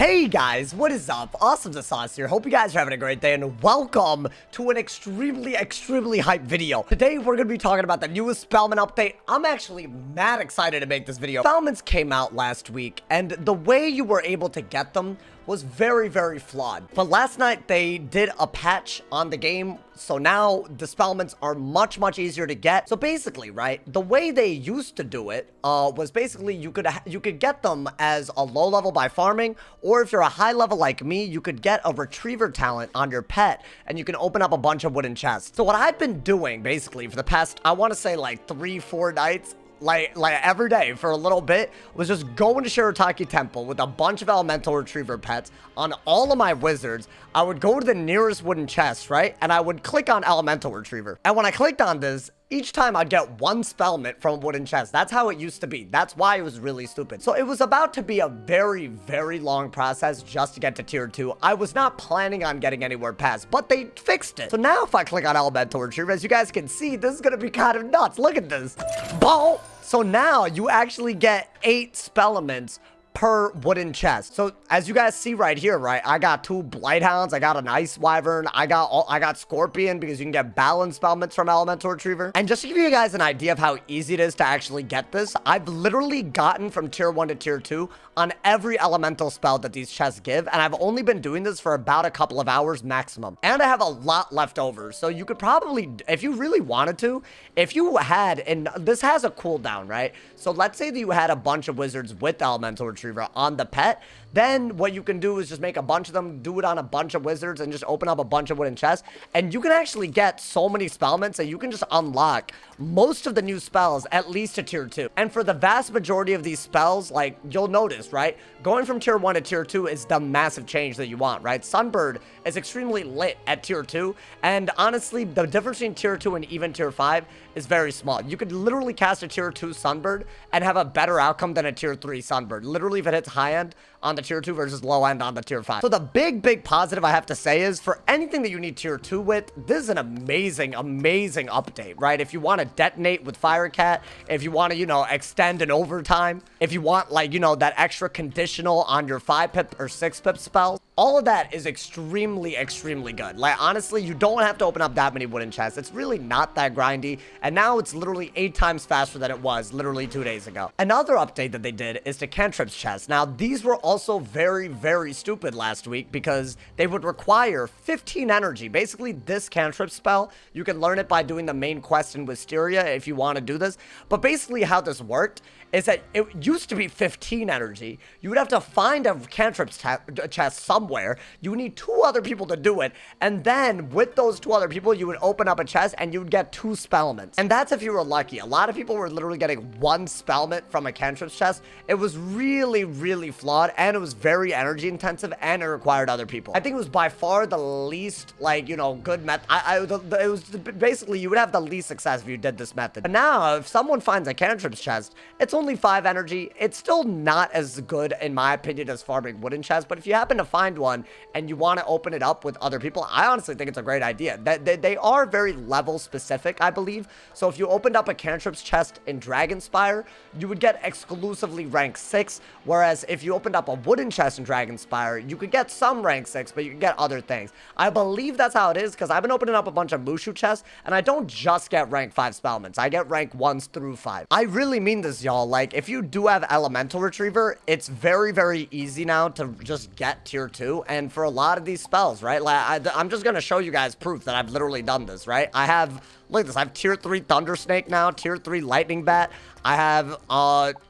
Hey guys, what is up? AwesomeTheSauce here. Hope you guys are having a great day and welcome to an extremely hyped video. Today we're going to be talking about the newest Spellement update. I'm actually mad excited to make this video. Spellements came out last week and the way you were able to get them was very flawed. But last night they did a patch on the game, so now the Spellements are much easier to get. So basically, right, the way they used to do it was basically you could get them as a low level by farming, or if you're a high level like me, you could get a retriever talent on your pet and you can open up a bunch of wooden chests. So what I've been doing basically for the past, I want to say like 3-4 nights, like every day for a little bit, was just going to Shirataki Temple with a bunch of elemental retriever pets on all of my wizards. I would go to the nearest wooden chest, right? And I would click on elemental retriever. And when I clicked on this, each time I'd get one spellment from a wooden chest. That's how it used to be. That's why it was really stupid. So it was about to be a very long process just to get to tier 2. I was not planning on getting anywhere past, but they fixed it. So now if I click on elemental retriever, as you guys can see, this is gonna be kind of nuts. Look at this. Boom! So now you actually get 8 spellements per wooden chest. So as you guys see right here, right, I got 2 Blighthounds, I got an Ice Wyvern, I got Scorpion, because you can get balance spellments from elemental retriever. And just to give you guys an idea of how easy it is to actually get this, I've literally gotten from tier 1 to tier 2 on every elemental spell that these chests give, and I've only been doing this for about a couple of hours maximum, and I have a lot left over. So you could probably, if you really wanted to, if you had, and this has a cooldown, right? So let's say that you had a bunch of wizards with elemental retriever on the pet, then what you can do is just make a bunch of them, do it on a bunch of wizards, and just open up a bunch of wooden chests, and you can actually get so many spellments that you can just unlock most of the new spells at least to tier 2. And for the vast majority of these spells, like, you'll notice, right, going from tier 1 to tier 2 is the massive change that you want, right? Sunbird is extremely lit at tier 2, and honestly, the difference between tier 2 and even tier 5 is very small. You could literally cast a tier 2 Sunbird and have a better outcome than a tier 3 Sunbird. Literally, if it hits high end on the tier 2 versus low end on the tier 5. So the big positive I have to say is, for anything that you need tier 2 with, this is an amazing update, right? If you want to detonate with Firecat, if you want to, you know, extend an overtime, if you want, like, you know, that extra conditional on your 5-pip or 6-pip spells, all of that is extremely good. Like, honestly, you don't have to open up that many wooden chests. It's really not that grindy, and now it's literally 8 times faster than it was literally 2 days ago. Another update that they did is to cantrips chests. Now, these were also very stupid last week because they would require 15 energy. Basically, this cantrip spell, you can learn it by doing the main quest in Wisteria if you want to do this. But basically how this worked is that it used to be 15 energy. You would have to find a cantrip chest somewhere. You would need 2 other people to do it. And then with those 2 other people, you would open up a chest and you would get 2 spellments. And that's if you were lucky. A lot of people were literally getting 1 spellment from a cantrip chest. It was really flawed, and it was very energy intensive, and it required other people. I think it was by far the least, like, you know, good method. It was basically, you would have the least success if you did this method. But now, if someone finds a cantrip chest, it's only 5 energy. It's still not as good, in my opinion, as farming wooden chests, but if you happen to find one and you want to open it up with other people, I honestly think it's a great idea. They are very level specific, I believe. So if you opened up a cantrips chest in Dragonspire, you would get exclusively rank 6, whereas if you opened up a wooden chest in Dragonspire, you could get some rank 6, but you could get other things. I believe that's how it is, because I've been opening up a bunch of Mushu chests, and I don't just get rank 5 spellments. I get rank 1s through 5. I really mean this, y'all. Like, if you do have elemental retriever, it's very easy now to just get tier 2, and for a lot of these spells, right? Like, I'm just gonna show you guys proof that I've literally done this, right? I have, look at this, I have tier 3 Thunder Snake now, tier 3 Lightning Bat, I have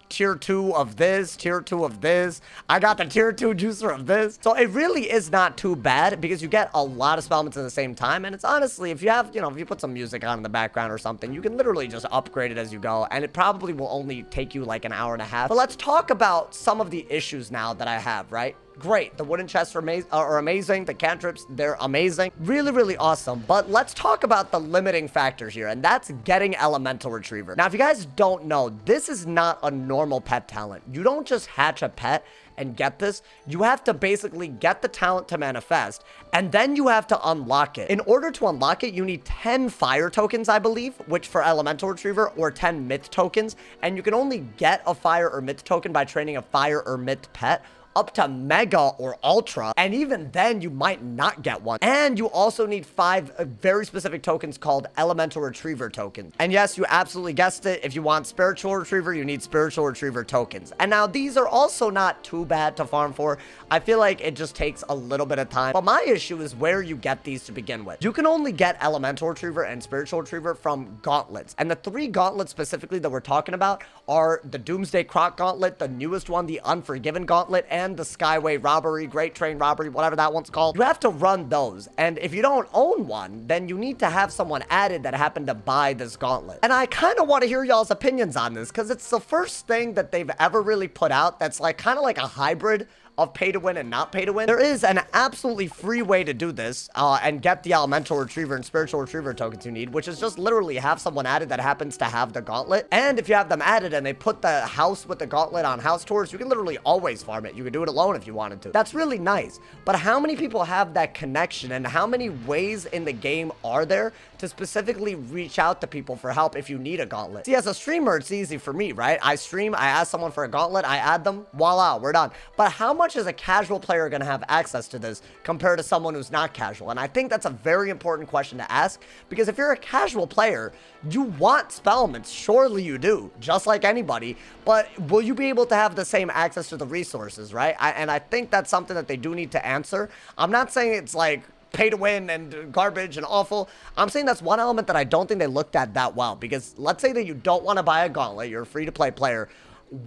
tier 2 of this, tier 2 of this, I got the tier 2 juicer of this. So it really is not too bad because you get a lot of spellments at the same time, and it's honestly, if you have, you know, if you put some music on in the background or something, you can literally just upgrade it as you go, and it probably will only take you like an hour and a half. But let's talk about some of the issues now that I have, right? Great, the wooden chests are amazing, the cantrips, they're amazing, really awesome. But let's talk about the limiting factors here, and that's getting elemental retriever. Now, if you guys don't know, this is not a normal pet talent. You don't just hatch a pet and get this. You have to basically get the talent to manifest, and then you have to unlock it. In order to unlock it, you need 10 fire tokens, I believe, which for elemental retriever, or 10 myth tokens, and you can only get a fire or myth token by training a fire or myth pet up to Mega or Ultra, and even then you might not get one. And you also need 5 very specific tokens called Elemental Retriever tokens. And yes, you absolutely guessed it. If you want Spiritual Retriever, you need Spiritual Retriever tokens. And now these are also not too bad to farm for. I feel like it just takes a little bit of time. But my issue is where you get these to begin with. You can only get Elemental Retriever and Spiritual Retriever from gauntlets. And the 3 gauntlets specifically that we're talking about are the Doomsday Croc Gauntlet, the newest one, the Unforgiven Gauntlet, and the Skyway Robbery, Great Train Robbery, whatever that one's called. You have to run those. And if you don't own one, then you need to have someone added that happened to buy this gauntlet. And I kind of want to hear y'all's opinions on this because it's the first thing that they've ever really put out that's like kind of like a hybrid of pay to win and not pay to win. There is an absolutely free way to do this and get the Elemental Retriever and Spiritual Retriever tokens you need, which is just literally have someone added that happens to have the gauntlet. And if you have them added and they put the house with the gauntlet on house tours, you can literally always farm it. You can do it alone if you wanted to. That's really nice. But how many people have that connection, and how many ways in the game are there to specifically reach out to people for help if you need a gauntlet? See, as a streamer, it's easy for me, right? I stream, I ask someone for a gauntlet, I add them, voila, we're done. But how much is a casual player going to have access to this compared to someone who's not casual? And I think that's a very important question to ask, because if you're a casual player, you want spellements. Surely you do, just like anybody. But will you be able to have the same access to the resources, right? And I think that's something that they do need to answer. I'm not saying it's like pay to win and garbage and awful. I'm saying that's one element that I don't think they looked at that well, because let's say that you don't want to buy a gauntlet, you're a free-to-play player.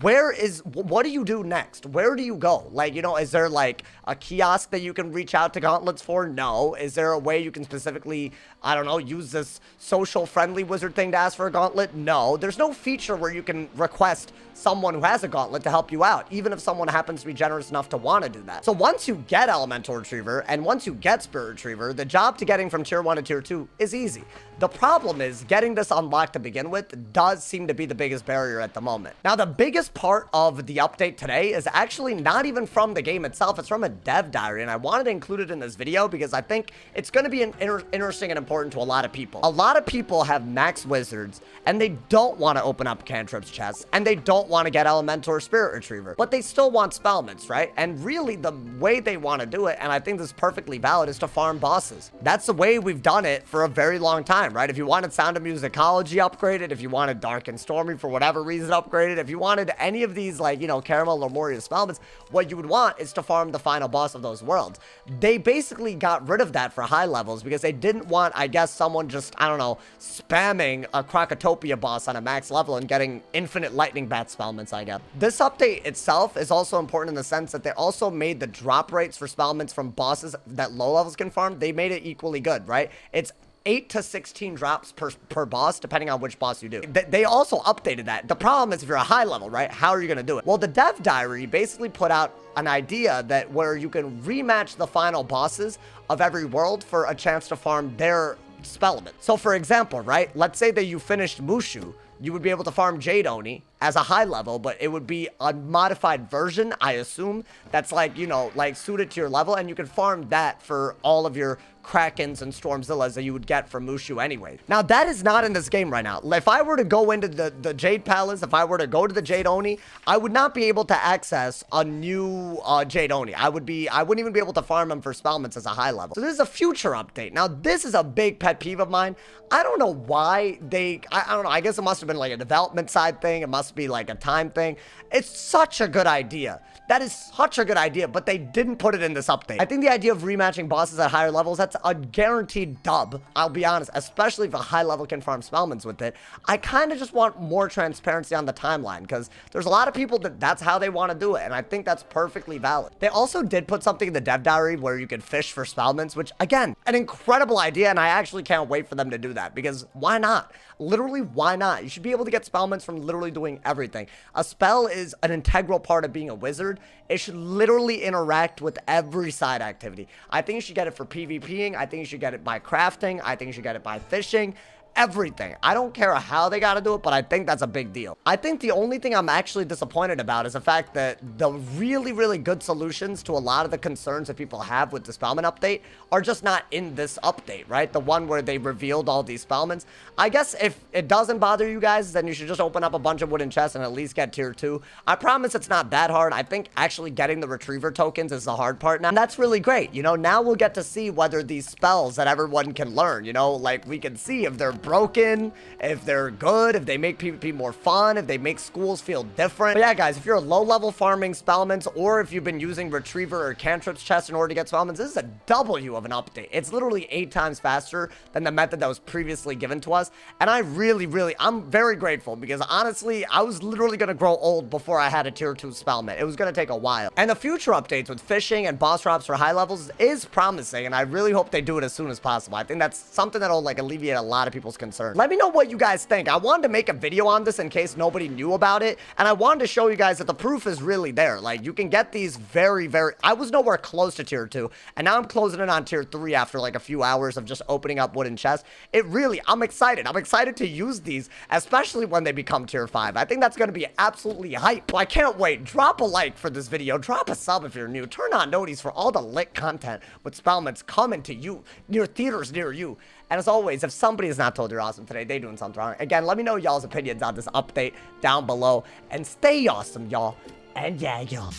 What do you do next? Where do you go? Like, you know, is there like a kiosk that you can reach out to gauntlets for? No. Is there a way you can specifically, I don't know, use this social friendly wizard thing to ask for a gauntlet? No. There's no feature where you can request someone who has a gauntlet to help you out, even if someone happens to be generous enough to want to do that. So once you get Elemental Retriever and once you get Spirit Retriever, the job to getting from tier 1 to tier 2 is easy. The problem is getting this unlocked to begin with does seem to be the biggest barrier at the moment. Now, the biggest part of the update today is actually not even from the game itself. It's from a dev diary, and I wanted to include it in this video because I think it's going to be interesting and important to a lot of people. A lot of people have max wizards, and they don't want to open up cantrips chests, and they don't want to get Elemental or Spirit Retriever, but they still want spellements, right? And really, the way they want to do it, and I think this is perfectly valid, is to farm bosses. That's the way we've done it for a very long time, right? If you wanted Sound of Musicology upgraded, if you wanted Dark and Stormy for whatever reason upgraded, if you wanted any of these, like, you know, Caramel or Moria spellements, what you would want is to farm the final boss of those worlds. They basically got rid of that for high levels because they didn't want, I guess, someone just, I don't know, spamming a Crocotopia boss on a max level and getting infinite lightning bat spellements, I guess. This update itself is also important in the sense that they also made the drop rates for spellements from bosses that low levels can farm, they made it equally good, right? It's 8 to 16 drops per boss, depending on which boss you do. They also updated that. The problem is if you're a high level, right? How are you going to do it? Well, the dev diary basically put out an idea that where you can rematch the final bosses of every world for a chance to farm their spellement. So for example, right? Let's say that you finished Mushu. You would be able to farm Jade Oni as a high level, but it would be a modified version, I assume, that's like, you know, like suited to your level, and you can farm that for all of your Krakens and Stormzillas that you would get from Mushu anyway. Now, that is not in this game right now. If I were to go into the Jade Palace, if I were to go to the Jade Oni, I would not be able to access a new Jade Oni. I wouldn't even be able to farm them for spellments as a high level. So this is a future update. Now, this is a big pet peeve of mine. I don't know why I don't know. I guess it must have been like a development side thing. It must be like a time thing. It's such a good idea. That is such a good idea, but they didn't put it in this update. I think the idea of rematching bosses at higher levels, that's a guaranteed dub. I'll be honest, especially if a high level can farm spellments with it. I kind of just want more transparency on the timeline because there's a lot of people that's how they want to do it, and I think that's perfectly valid. They also did put something in the dev diary where you could fish for spellments, which, again, an incredible idea, and I actually can't wait for them to do that because why not? Literally, why not? You should be able to get spellments from literally doing everything. A spell is an integral part of being a wizard. It should literally interact with every side activity. I think you should get it for PvPing. I think you should get it by crafting. I think you should get it by fishing. everything. I don't care how they gotta do it, but I think that's a big deal. I think the only thing I'm actually disappointed about is the fact that the really, really good solutions to a lot of the concerns that people have with the Spellman update are just not in this update, right? The one where they revealed all these Spellments. I guess if it doesn't bother you guys, then you should just open up a bunch of wooden chests and at least get tier 2. I promise it's not that hard. I think actually getting the retriever tokens is the hard part now. And that's really great. You know, now we'll get to see whether these spells that everyone can learn, you know, like we can see if they're broken, if they're good, if they make PvP more fun, if they make schools feel different. But yeah, guys, if you're low-level farming Spellments, or if you've been using retriever or cantrips chests in order to get Spellments, this is a W of an update. It's literally 8 times faster than the method that was previously given to us. And I really, I'm very grateful because honestly, I was literally going to grow old before I had a tier 2 Spellment. It was going to take a while. And the future updates with fishing and boss drops for high levels is promising, and I really hope they do it as soon as possible. I think that's something that'll like alleviate a lot of people's concerns. Let me know what you guys think. I wanted to make a video on this in case nobody knew about it, and I wanted to show you guys that the proof is really there. Like, you can get these very, I was nowhere close to tier 2, and now I'm closing in on tier 3 after like a few hours of just opening up wooden chests. I'm excited. I'm excited to use these, especially when they become tier 5. I think that's going to be absolutely hype. So I can't wait. Drop a like for this video. Drop a sub if you're new. Turn on noties for all the lit content with Spellments coming to you, near theaters near you. And as always, if somebody has not told you're awesome today, they're doing something wrong. Again, let me know y'all's opinions on this update down below. And stay awesome, y'all. And yeah, y'all.